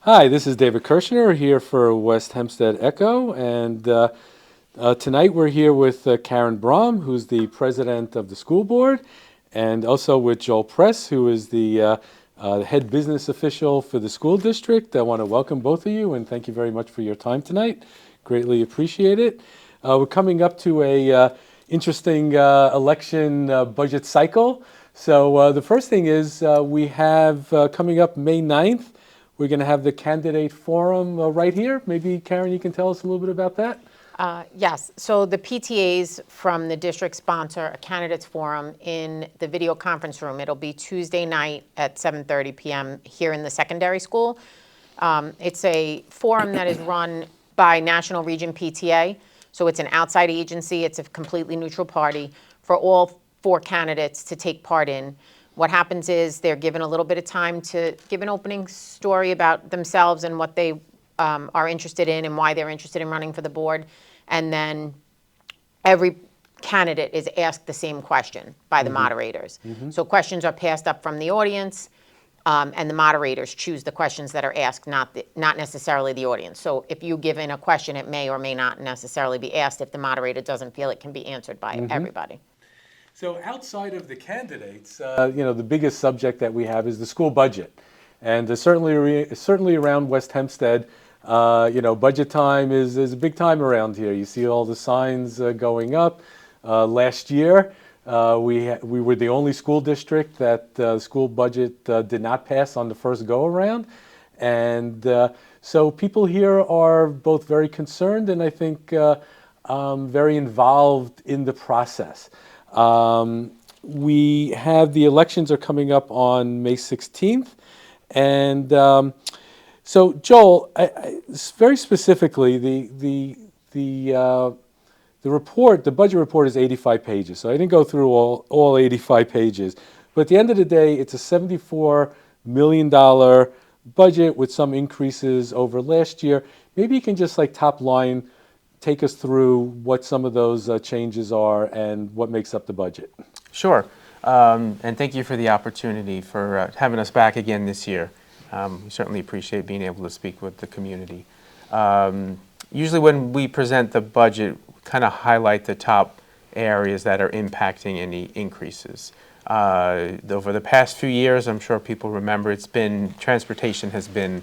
Hi, this is David Kirshner here for West Hempstead Echo, and tonight we're here with Karen Brohm, who's the president of the school board, and also with Joel Press, who is the head business official for the school district. I want to welcome both of you and thank you very much for your time tonight. Greatly appreciate it. We're coming up to a interesting election budget cycle. So the first thing is we have coming up May 9th. We're going to have the candidate forum right here. Maybe, Karen, you can tell us a little bit about that? Yes, so the PTAs from the district sponsor a candidates forum in the video conference room. It'll be Tuesday night at 7:30 p.m. here in the secondary school. It's a forum that is run by National Region PTA, so it's an outside agency. It's a completely neutral party for all four candidates to take part in. What happens is they're given a little bit of time to give an opening story about themselves and what they are interested in and why they're interested in running for the board. And then every candidate is asked the same question by the moderators. So questions are passed up from the audience, and the moderators choose the questions that are asked, not necessarily the audience. So if you give in a question, it may or may not necessarily be asked if the moderator doesn't feel it can be answered by everybody. So outside of the candidates, the biggest subject that we have is the school budget. And certainly around West Hempstead, budget time is a big time around here. You see all the signs going up. Last year, we were the only school district that the school budget did not pass on the first go-around. And so people here are both very concerned and I think very involved in the process. We have the elections are coming up on May 16th. And so, Joel, very specifically, the report, the budget report is 85 pages. So I didn't go through all 85 pages. But at the end of the day, it's a $74 million budget with some increases over last year. Maybe you can just top line take us through what some of those changes are and what makes up the budget. Sure. And thank you for the opportunity for having us back again this year. We certainly appreciate being able to speak with the community. Usually when we present the budget, we kind of highlight the top areas that are impacting any increases. Over the past few years, I'm sure people remember, transportation has been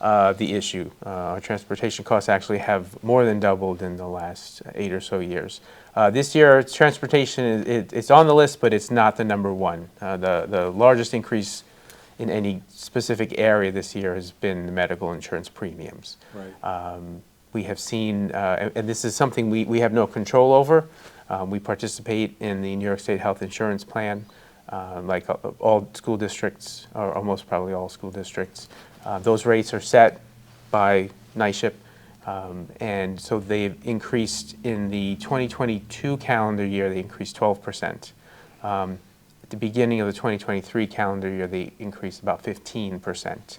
the issue. Our transportation costs actually have more than doubled in the last 8 or so years. This year, transportation, it's on the list, but it's not the number one. The largest increase in any specific area this year has been the medical insurance premiums. Right. We have seen, and this is something we have no control over. We participate in the New York State Health Insurance Plan, like all school districts, or almost probably all school districts. Those rates are set by NYSHIP, and so they've increased in the 2022 calendar year, they increased 12%. At the beginning of the 2023 calendar year, they increased about 15%.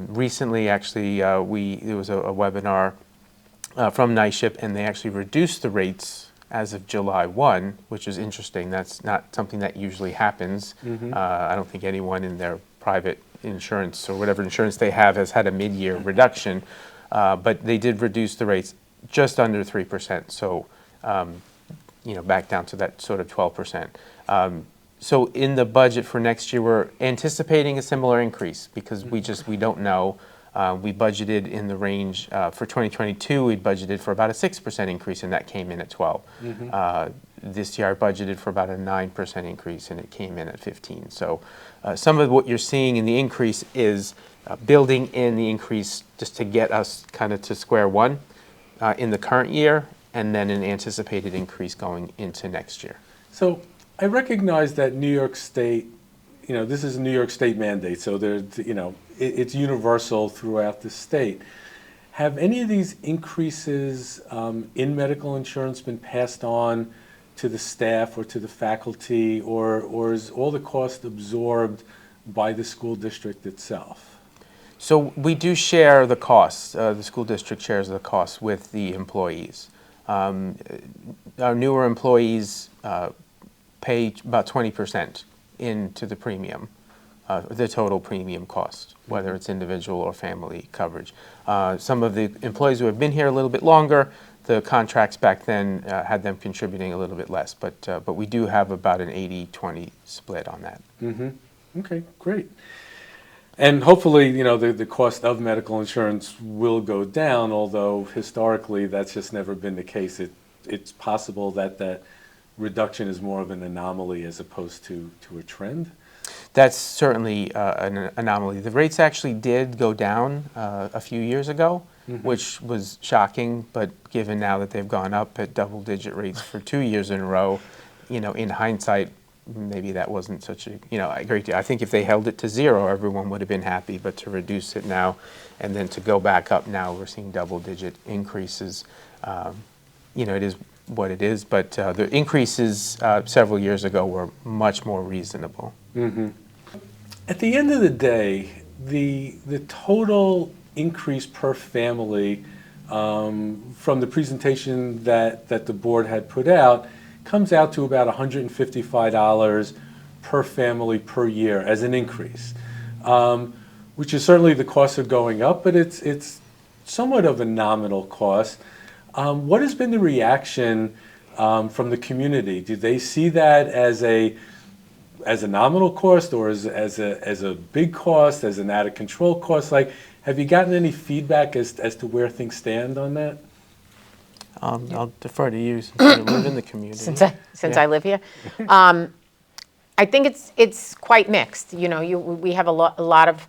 Recently, actually, there was a webinar from NYSHIP, and they actually reduced the rates as of July 1, which is interesting. That's not something that usually happens. I don't think anyone in their private insurance or whatever insurance they have has had a mid-year reduction, but they did reduce the rates just under 3%, so back down to that sort of 12%. So in the budget for next year, we're anticipating a similar increase because we don't know. We budgeted in the range for 2022. We budgeted for about a 6% increase, and that came in at 12. This year, I budgeted for about a 9% increase, and it came in at 15. So some of what you're seeing in the increase is building in the increase just to get us kind of to square one in the current year, and then an anticipated increase going into next year. So I recognize that New York State, this is a New York State mandate, so it's universal throughout the state. Have any of these increases in medical insurance been passed on to the staff or to the faculty, or is all the cost absorbed by the school district itself? So we do share the costs. The school district shares the costs with the employees. Our newer employees pay about 20% into the premium. the total premium cost, whether it's individual or family coverage. Some of the employees who have been here a little bit longer, the contracts back then had them contributing a little bit less, but we do have about an 80-20 split on that. Okay, great. And hopefully, the cost of medical insurance will go down, although historically that's just never been the case. It's possible that that reduction is more of an anomaly as opposed to a trend. That's certainly an anomaly. The rates actually did go down a few years ago, which was shocking, but given now that they've gone up at double-digit rates for 2 years in a row, in hindsight, maybe that wasn't such a great deal. I think if they held it to zero, everyone would have been happy, but to reduce it now and then to go back up now, we're seeing double-digit increases. It is what it is, but the increases several years ago were much more reasonable. At the end of the day, the total increase per family from the presentation that the board had put out comes out to about $155 per family per year as an increase, which is certainly the costs are going up, but it's somewhat of a nominal cost. What has been the reaction from the community? Do they see that as a nominal cost, or as a big cost, as an out of control cost? Like, have you gotten any feedback as to where things stand on that? I'll defer to you since you live in the community. Since I live here, I think it's quite mixed. We have a lot of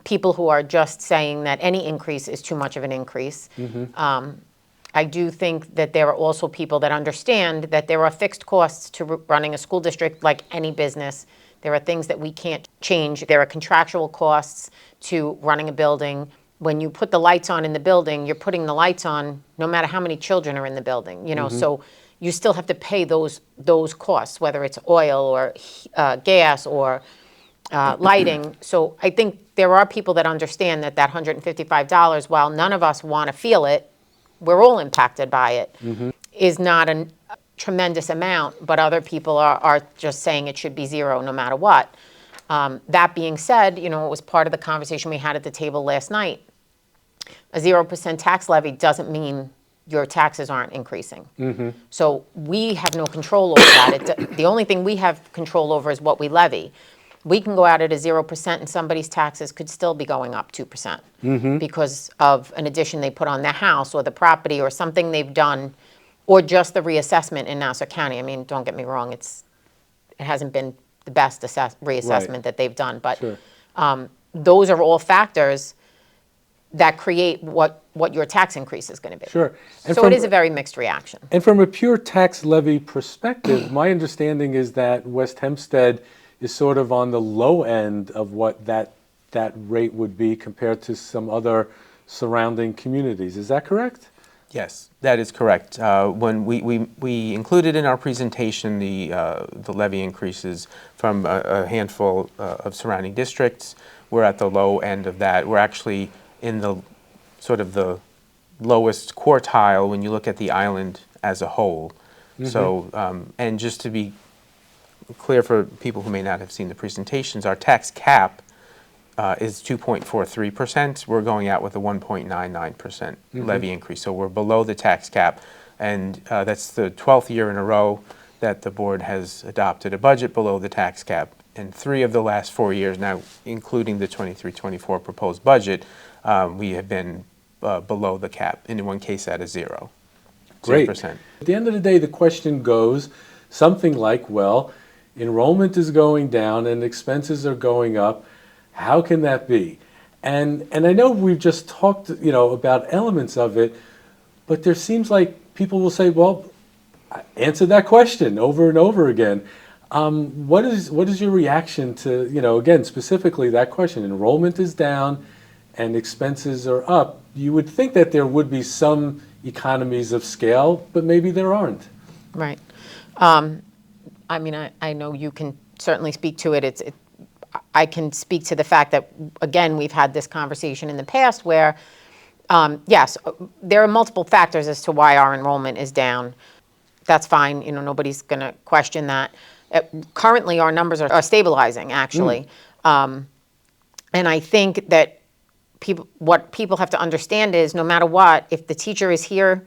people who are just saying that any increase is too much of an increase. I do think that there are also people that understand that there are fixed costs to running a school district like any business. There are things that we can't change. There are contractual costs to running a building. When you put the lights on in the building, you're putting the lights on no matter how many children are in the building. So you still have to pay those costs, whether it's oil or gas or lighting. So I think there are people that understand that $155, while none of us want to feel it, we're all impacted by it, is not a tremendous amount, but other people are just saying it should be zero no matter what. That being said, it was part of the conversation we had at the table last night. A 0% tax levy doesn't mean your taxes aren't increasing. So we have no control over that. The only thing we have control over is what we levy. We can go out at a 0% and somebody's taxes could still be going up 2% because of an addition they put on their house or the property or something they've done, or just the reassessment in Nassau County. I mean, don't get me wrong, it hasn't been the best reassessment that they've done, but those are all factors that create what your tax increase is going to be. Sure. And so it is a very mixed reaction. And from a pure tax levy perspective, my understanding is that West Hempstead is sort of on the low end of what that rate would be compared to some other surrounding communities. Is that correct? Yes, that is correct. When we included in our presentation the levy increases from a handful of surrounding districts, we're at the low end of that. We're actually in the sort of the lowest quartile when you look at the island as a whole. So, and just to be clear for people who may not have seen the presentations, our tax cap is 2.43%. We're going out with a 1.99% levy increase. So we're below the tax cap, and that's the 12th year in a row that the board has adopted a budget below the tax cap. And 3 of the last 4 years now, including the 23-24 proposed budget, we have been below the cap, and in one case at a 0%. Great. At the end of the day, the question goes something like, well, enrollment is going down and expenses are going up. How can that be? And I know we've just talked, about elements of it, but there seems like people will say, well, answer that question over and over again. What is your reaction to, again, specifically that question? Enrollment is down and expenses are up. You would think that there would be some economies of scale, but maybe there aren't. Right. I mean, I know you can certainly speak to it. I can speak to the fact that, again, we've had this conversation in the past where, yes, there are multiple factors as to why our enrollment is down. That's fine. Nobody's going to question that. Currently, our numbers are stabilizing, actually. And I think that what people have to understand is no matter what, if the teacher is here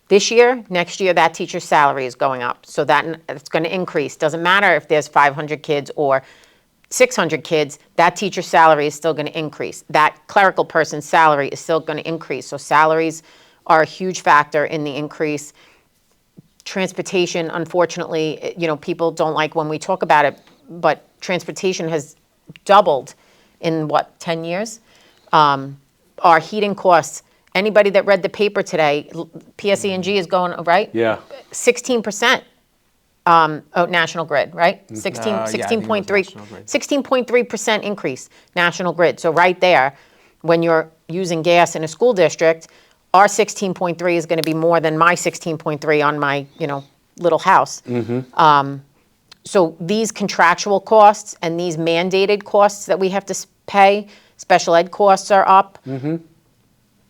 this year, next year, that teacher's salary is going up. So that it's going to increase. Doesn't matter if there's 500 kids or 600 kids, that teacher's salary is still going to increase. That clerical person's salary is still going to increase. So salaries are a huge factor in the increase. Transportation, unfortunately, people don't like when we talk about it, but transportation has doubled in 10 years? Our heating costs, anybody that read the paper today, PSE&G is going, right? Yeah. 16%. National Grid, right? 16.3% increase, National Grid. So right there, when you're using gas in a school district, our 16.3 is going to be more than my 16.3 on my, little house. So these contractual costs and these mandated costs that we have to pay, special ed costs are up.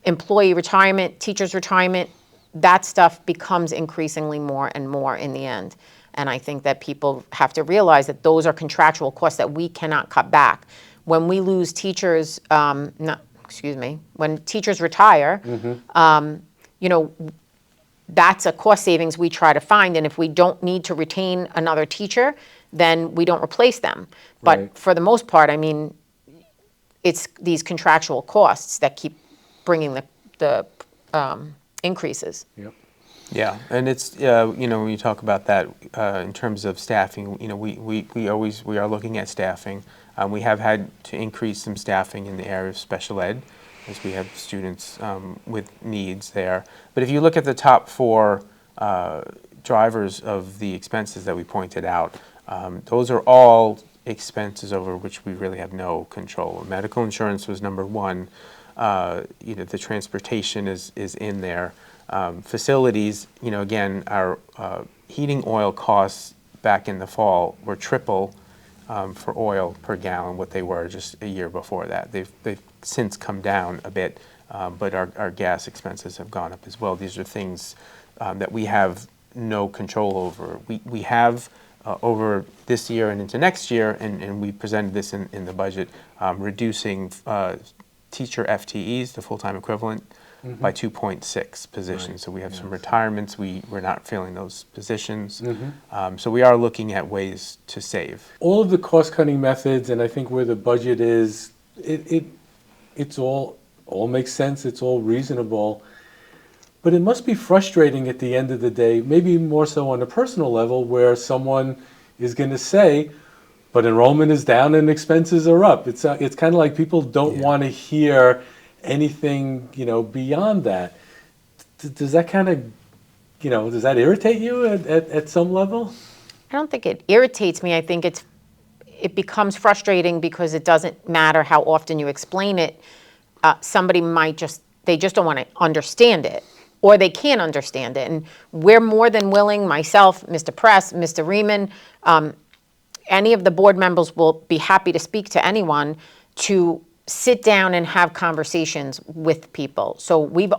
Employee retirement, teachers' retirement, that stuff becomes increasingly more and more in the end. And I think that people have to realize that those are contractual costs that we cannot cut back. When we lose teachers, when teachers retire, that's a cost savings we try to find. And if we don't need to retain another teacher, then we don't replace them. But Right. for the most part, it's these contractual costs that keep bringing the increases. Yep. Yeah, and it's when you talk about that in terms of staffing, we are looking at staffing. We have had to increase some staffing in the area of special ed, as we have students with needs there. But if you look at the top four drivers of the expenses that we pointed out, those are all expenses over which we really have no control. Medical insurance was number one. The transportation is in there. Facilities, again, our heating oil costs back in the fall were triple for oil per gallon what they were just a year before that. They've since come down a bit, but our gas expenses have gone up as well. These are things that we have no control over. We have over this year and into next year, and we presented this in the budget, reducing teacher FTEs, the full-time equivalent, by 2.6 positions. Right. So we have some retirements. We're not filling those positions. So we are looking at ways to save. All of the cost-cutting methods, and I think where the budget is, it's all makes sense. It's all reasonable. But it must be frustrating at the end of the day, maybe more so on a personal level, where someone is going to say, but enrollment is down and expenses are up. It's kind of like people don't want to hear anything, beyond that. Does that kind of, does that irritate you at some level? I don't think it irritates me. I think it becomes frustrating because it doesn't matter how often you explain it. Somebody might they just don't want to understand it, or they can't understand it. And we're more than willing, myself, Mr. Press, Mr. Riemann, any of the board members will be happy to speak to anyone to sit down and have conversations with people. So we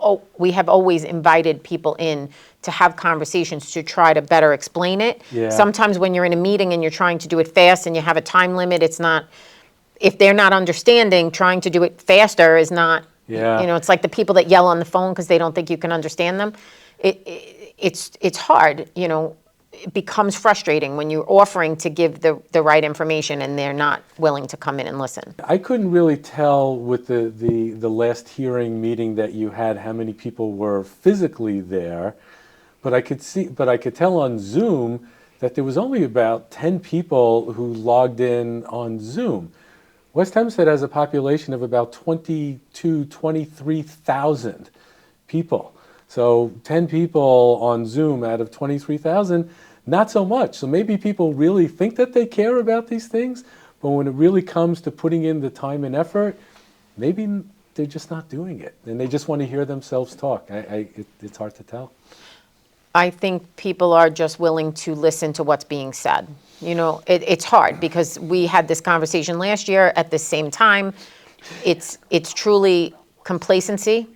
have always invited people in to have conversations to try to better explain it. Yeah. Sometimes when you're in a meeting and you're trying to do it fast and you have a time limit, if they're not understanding, trying to do it faster is not, it's like the people that yell on the phone because they don't think you can understand them. It's hard, It becomes frustrating when you're offering to give the right information and they're not willing to come in and listen. I couldn't really tell with the last hearing meeting that you had how many people were physically there, but I could tell on Zoom that there was only about 10 people who logged in on Zoom. West Hempstead has a population of about 23,000 people. So 10 people on Zoom out of 23,000, not so much. So maybe people really think that they care about these things, but when it really comes to putting in the time and effort, maybe they're just not doing it. And they just want to hear themselves talk. It's hard to tell. I think people are just willing to listen to what's being said. It's hard because we had this conversation last year at the same time. It's truly complacency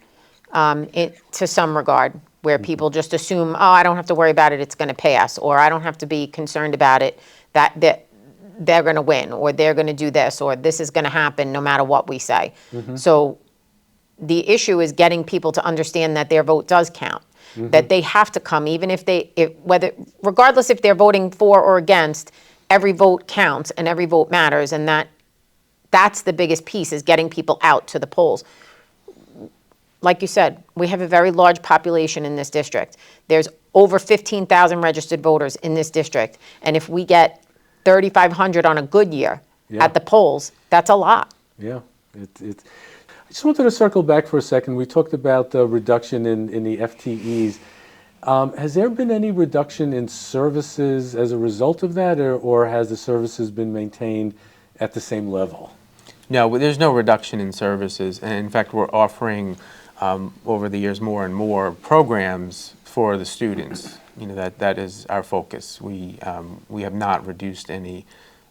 to some regard, where people just assume, I don't have to worry about it, it's going to pass, or I don't have to be concerned about it, that they're going to win, or they're going to do this, or this is going to happen no matter what we say. So the issue is getting people to understand that their vote does count, that they have to come, even if regardless if they're voting for or against, every vote counts and every vote matters, and that's the biggest piece, is getting people out to the polls. Like you said, we have a very large population in this district. There's over 15,000 registered voters in this district, and if we get 3,500 on a good year at the polls, that's a lot. Yeah, I just wanted to circle back for a second. We talked about the reduction in the FTEs. Has there been any reduction in services as a result of that, or has the services been maintained at the same level? No, there's no reduction in services, and in fact, we're offering over the years more and more programs for the students. You know, that is our focus. We have not reduced any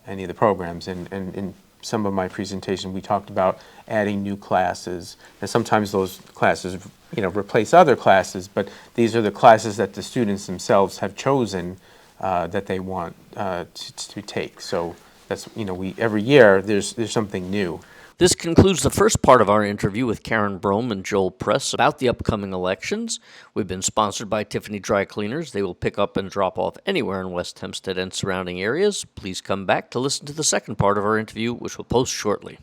of the programs, and in some of my presentation we talked about adding new classes, and sometimes those classes replace other classes, but these are the classes that the students themselves have chosen that they want to take. So that's, every year there's something new. This concludes the first part of our interview with Karen Brohm and Joel Press about the upcoming elections. We've been sponsored by Tiffany Dry Cleaners. They will pick up and drop off anywhere in West Hempstead and surrounding areas. Please come back to listen to the second part of our interview, which we'll post shortly.